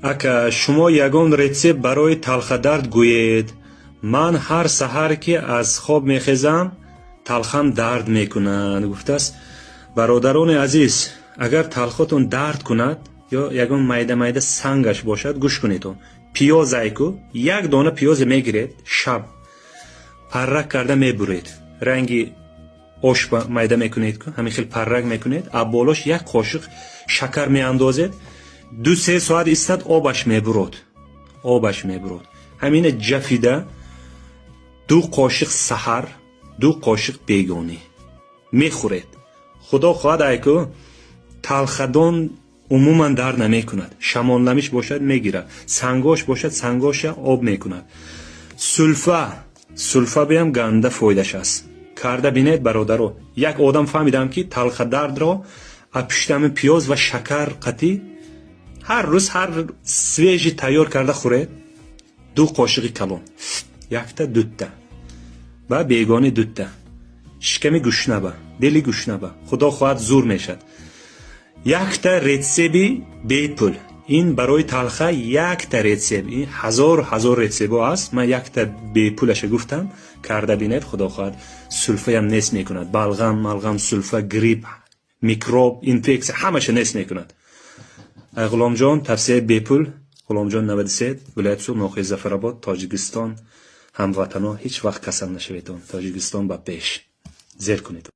Ака шумо ягон рецепт барои талхадард гӯед. Ман ҳар саҳар ки аз хоб мехезам, талхам дард мекунад. Гуфтааст, бародарони азиз, агар талхотон дард кунад ё ягон майда сангаш бошад, гӯш кунед. Пиёзайку як дона пиёзе мегиред, шаб паррак карда мебуред. Ранги ош майда мекунед, ҳамин хел паррак мекунед. Абболош як қошиқ шакар меандозед. 2-3 соат истад, обаш мебурод. Ҳамина ҷафида 2 қошиқ саҳар, 2 қошиқ бегонӣ мехӯред. худо хоҳад айку талхадон умуман дард намекунад. Шамонламиш бошад мегирад, сангош бошад сангоша об мекунад. сулфа биям ганда фоидаш аст. карда бинед бародаро. Як одам фаҳмидам ки талхадардро аз пиштами пиёз ва шакар қатӣ ҳар рӯз ҳар свежи тайёр карда хӯред. 2 қошиқи калон, якта дутта ба бегони дутта. шиками гӯшнаба, дили гӯшнаба. худо хоҳад зур мешад. Якта рецепти бепул. ин барои талха якта рецепт. ин ҳазор рецептҳо аст. ман якта бепулаша гуфтам. карда бинед, худо хоҳад сулфаям нест мекунад. балғам сулфа, грипп, микроб, инфексия ҳамаша нест мекунад. ғуломҷон тавсияи бепул. ғуломҷон 93, вилояти Суғ, ноҳияи Зафарабод, Тоҷикистон. ҳамватанон ҳеҷ вақт касал нашавед. Тоҷикистон ба пеш. зер кунед.